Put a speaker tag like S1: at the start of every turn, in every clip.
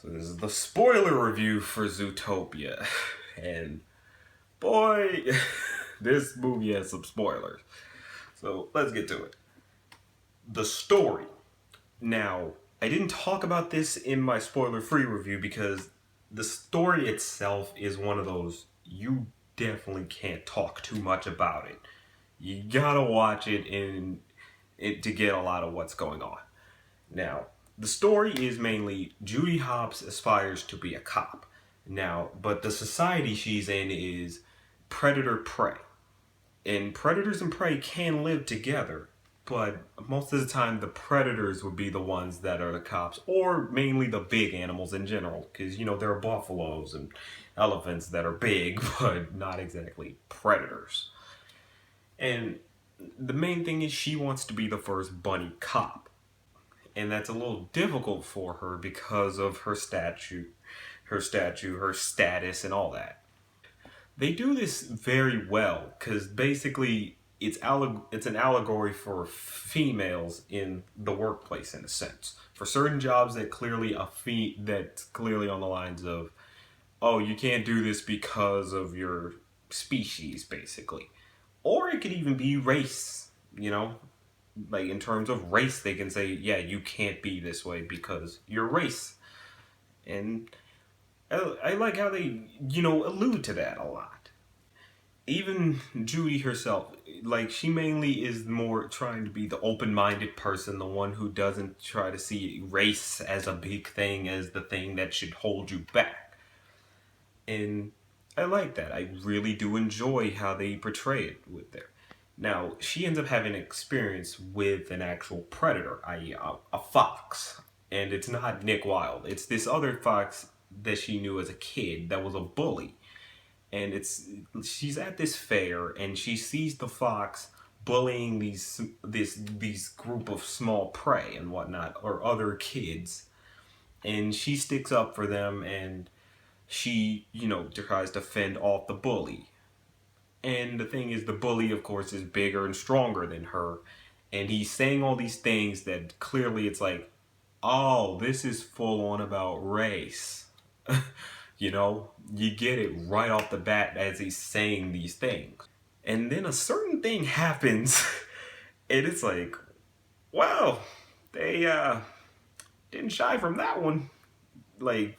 S1: So this is the spoiler review for Zootopia. And boy, this movie has some spoilers. So let's get to it. The story. Now, I didn't talk about this in my spoiler-free review because the story itself is one of those you definitely can't talk too much about it. You gotta watch it to get a lot of what's going on. Now, the story is mainly Judy Hopps aspires to be a cop. Now, but the society she's in is predator prey. And predators and prey can live together, but most of the time the predators would be the ones that are the cops, or mainly the big animals in general, because there are buffaloes and elephants that are big, but not exactly predators. And the main thing is she wants to be the first bunny cop, and that's a little difficult for her because of her status, and all that. They do this very well because basically it's an allegory for females in the workplace in a sense. For certain jobs that's clearly on the lines of, oh, you can't do this because of your species, basically, or it could even be race. Like in terms of race, they can say, yeah, you can't be this way because you're race. And I like how they, allude to that a lot. Even Judy herself, like, she mainly is more trying to be the open-minded person, the one who doesn't try to see race as a big thing, as the thing that should hold you back. And I like that. I really do enjoy how they portray it with there. Now, she ends up having an experience with an actual predator, i.e., a fox. And it's not Nick Wilde. It's this other fox that she knew as a kid that was a bully. And she's at this fair and she sees the fox bullying these group of small prey and whatnot, or other kids. And she sticks up for them, and she, tries to fend off the bully. And the thing is, the bully, of course, is bigger and stronger than her. And he's saying all these things that clearly it's like, oh, this is full on about race. You get it right off the bat as he's saying these things. And then a certain thing happens, and it's like, wow, they didn't shy from that one. Like,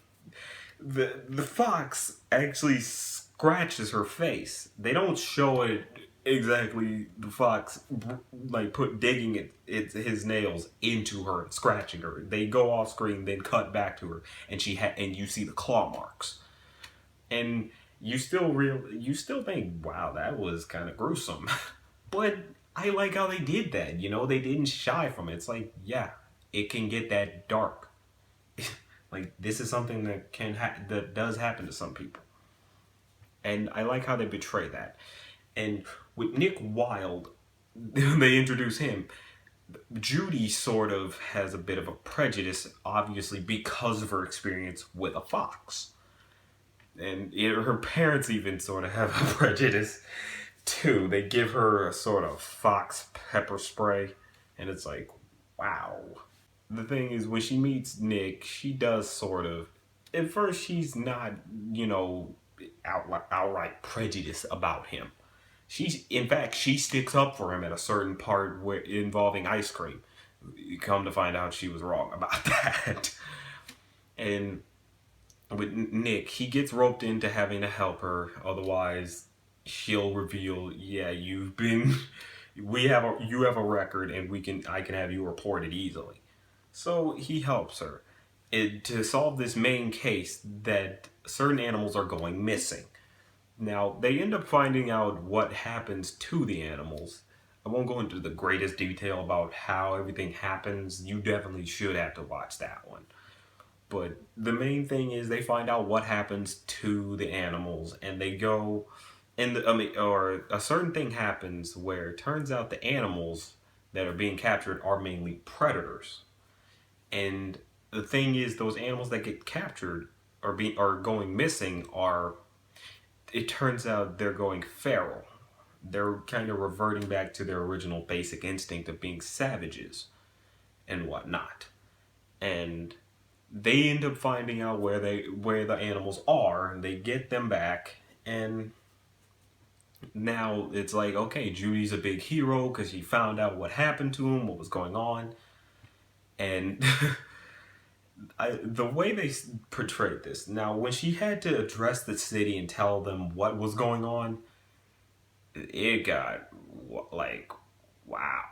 S1: the fox actually scratches her face. They don't show it exactly. The fox like digging his nails into her and scratching her. They go off screen, then cut back to her, and and you see the claw marks. And you still think, wow, that was kind of gruesome. But I like how they did that. They didn't shy from it. It's like, yeah, it can get that dark. Like, this is something that does happen to some people. And I like how they betray that. And with Nick Wilde, they introduce him. Judy sort of has a bit of a prejudice, obviously, because of her experience with a fox. And her parents even sort of have a prejudice, too. They give her a sort of fox pepper spray, and it's like, wow. The thing is, when she meets Nick, she does sort of, at first she's not, outright prejudiced about him. In fact, she sticks up for him at a certain part involving ice cream. You come to find out she was wrong about that. And with Nick, he gets roped into having to help her, otherwise she'll reveal, yeah, you have a record, and I can have you reported easily. So he helps her to solve this main case that certain animals are going missing. Now, they end up finding out what happens to the animals. I won't go into the greatest detail about how everything happens. You definitely should have to watch that one. But the main thing is they find out what happens to the animals, and they go, or a certain thing happens where it turns out the animals that are being captured are mainly predators. And the thing is, those animals that get captured are going missing it turns out they're going feral. They're kind of reverting back to their original basic instinct of being savages and whatnot. And they end up finding out where the animals are, and they get them back, and now it's like, okay, Judy's a big hero because she found out what happened to him, what was going on, and the way they portrayed this. Now, when she had to address the city and tell them what was going on, it got like, wow.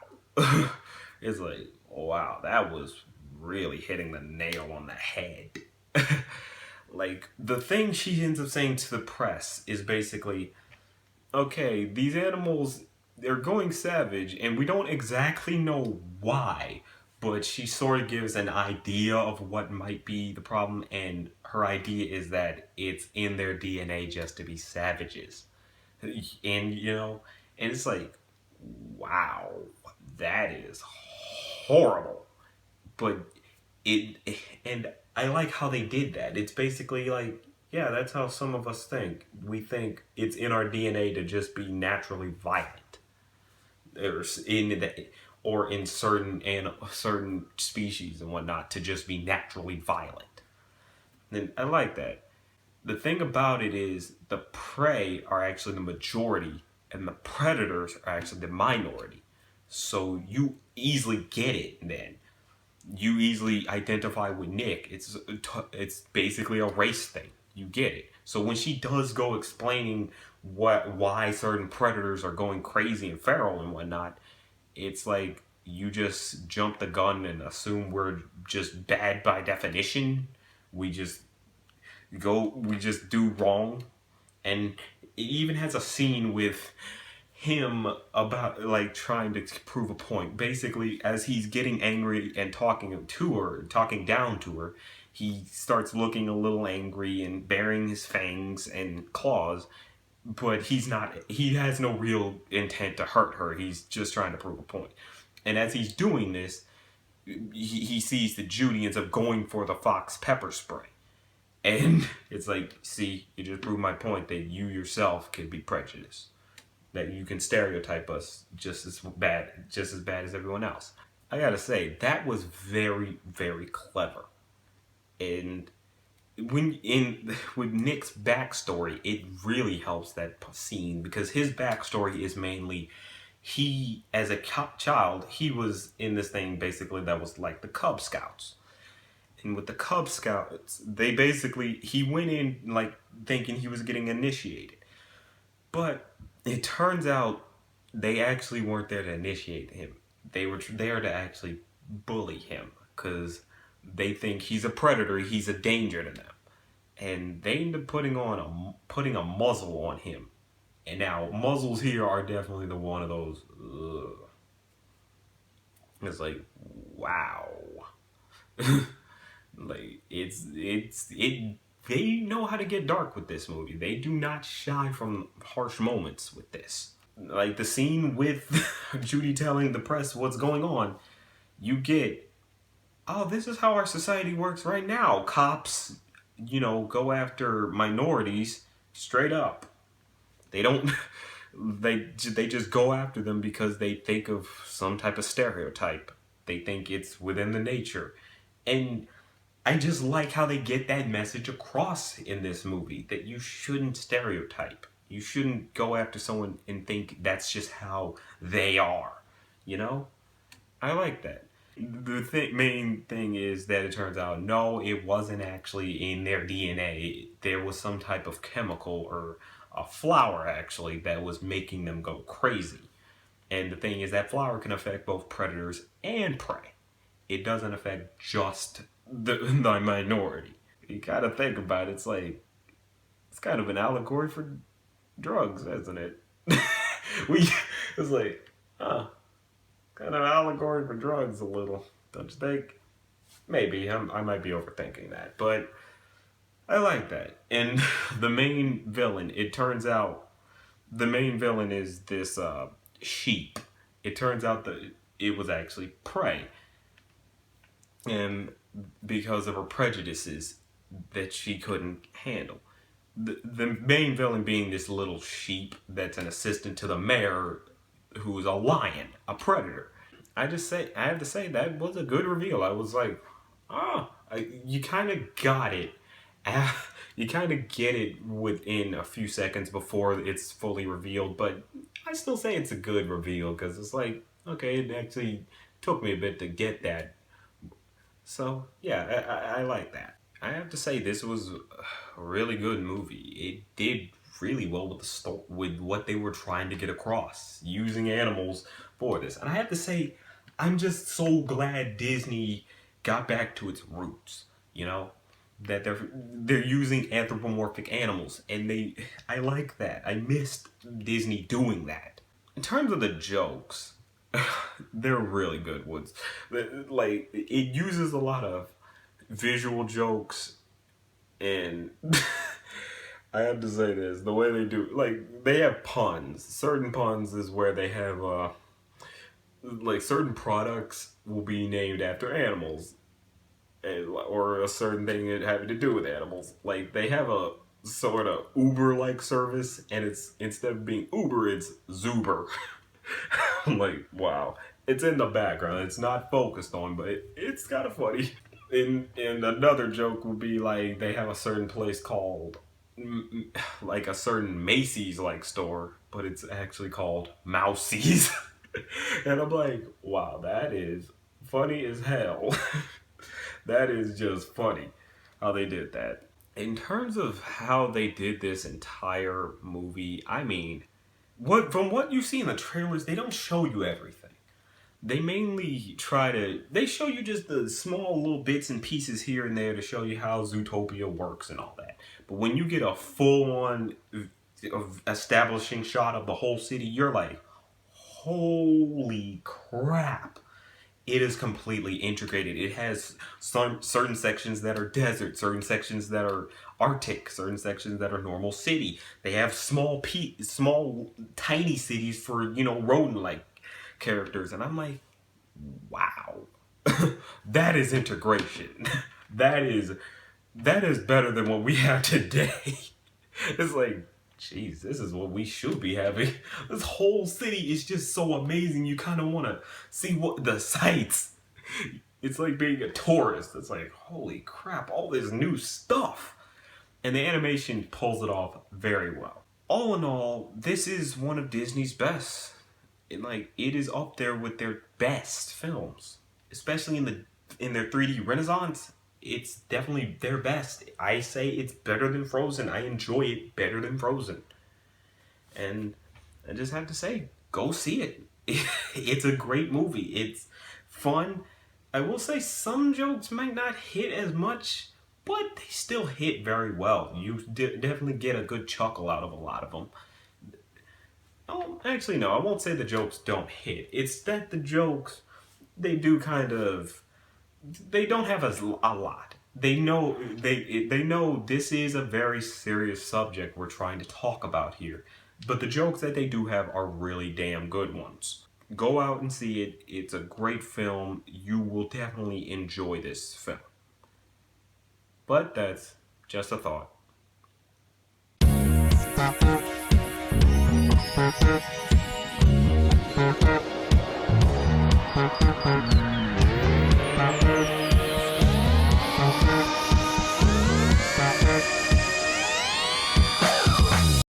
S1: It's like, wow, that was really hitting the nail on the head. Like, the thing she ends up saying to the press is basically, okay, these animals, they're going savage, and we don't exactly know why, but she sort of gives an idea of what might be the problem, and her idea is that it's in their DNA just to be savages. And, and it's like, wow, that is horrible. But it, and I like how they did that. It's basically like, yeah, that's how some of us think. We think it's in our DNA to just be naturally violent, or in certain species and whatnot to just be naturally violent. And I like that. The thing about it is the prey are actually the majority and the predators are actually the minority. So you easily get it then. You easily identify with Nick. It's basically a race thing. You get it. So when she does go explaining why certain predators are going crazy and feral and whatnot, it's like you just jump the gun and assume we're just bad by definition. We just we just do wrong. And it even has a scene with him about like trying to prove a point. Basically, as he's getting angry and talking down to her, he starts looking a little angry and baring his fangs and claws, but he has no real intent to hurt her. He's just trying to prove a point. And as he's doing this, he sees that Judy ends up going for the fox pepper spray. And it's like, see, you just proved my point that you yourself can be prejudiced. That you can stereotype us just as bad as everyone else. I gotta say, that was very, very clever. And with Nick's backstory, it really helps that scene because his backstory is mainly he, as a child, he was in this thing basically that was like the Cub Scouts. And with the Cub Scouts, he went in like thinking he was getting initiated. But it turns out they actually weren't there to initiate him. They were there to actually bully him because they think he's a predator, he's a danger to them. And they end up putting a muzzle on him. And now muzzles here are definitely the one of those. Ugh. It's like, wow. Like they know how to get dark with this movie. They do not shy from harsh moments with this. Like the scene with Judy telling the press what's going on, you get, oh, this is how our society works right now. Cops, go after minorities straight up. They don't they just go after them because they think of some type of stereotype. They think it's within the nature. And I just like how they get that message across in this movie that you shouldn't stereotype. You shouldn't go after someone and think that's just how they are. I like that. The main thing is that it turns out, no, it wasn't actually in their DNA. There was some type of chemical or a flower actually that was making them go crazy. And the thing is that flower can affect both predators and prey. It doesn't affect just the minority. You gotta think about it. It's like, it's kind of an allegory for drugs, isn't it? It's like, kind of an allegory for drugs a little, don't you think? Maybe I might be overthinking that, but I like that. And the main villain, it turns out, the main villain is this sheep. It turns out that it was actually prey, and because of her prejudices that she couldn't handle. The main villain being this little sheep that's an assistant to the mayor, who's a lion, a predator. I have to say that was a good reveal. I was like, You kind of got it. You kind of get it within a few seconds before it's fully revealed, but I still say it's a good reveal because it's like, okay, it actually took me a bit to get that. So yeah, I like that. I have to say this was a really good movie. It did really well with with what they were trying to get across, using animals for this. And I have to say, I'm just so glad Disney got back to its roots. You know, that they're using anthropomorphic animals, and I like that. I missed Disney doing that. In terms of the jokes, they're really good ones. Like it uses a lot of visual jokes, and I have to say this: the way they do, like they have puns. Certain puns is where they have like certain products will be named after animals, or a certain thing that having to do with animals. Like they have a sort of Uber-like service, and it's instead of being Uber, it's Zuber. I'm like, wow. It's in the background. It's not focused on, but it's kind of funny. And another joke would be like they have a certain place called like a certain Macy's like store, but it's actually called Mousie's. And I'm like, wow, that is funny as hell. That is just funny how they did that. In terms of how they did this entire movie, I mean, what you see in the trailers, they don't show you everything. They mainly they show you just the small little bits and pieces here and there to show you how Zootopia works and all that. But when you get a full on establishing shot of the whole city, you're like, holy crap. It is completely integrated. It has some certain sections that are desert, certain sections that are Arctic, certain sections that are normal city. They have small, tiny cities for rodent-like characters, and I'm like, wow, that is integration. That is better than what we have today. It's like, jeez, this is what we should be having. This whole city is just so amazing. You kind of want to see what the sights. It's like being a tourist. It's like, holy crap, all this new stuff. And the animation pulls it off very well. All in all, this is one of Disney's best. It is up there with their best films, especially in their 3D Renaissance. It's definitely their best. I say it's better than Frozen. I enjoy it better than Frozen. And I just have to say, go see it. It's a great movie. It's fun. I will say some jokes might not hit as much, but they still hit very well. You definitely get a good chuckle out of a lot of them. Oh, actually, no, I won't say the jokes don't hit. It's that the jokes, they do kind of they don't have a lot. They know this is a very serious subject we're trying to talk about here. But the jokes that they do have are really damn good ones. Go out and see it. It's a great film. You will definitely enjoy this film. But that's just a thought.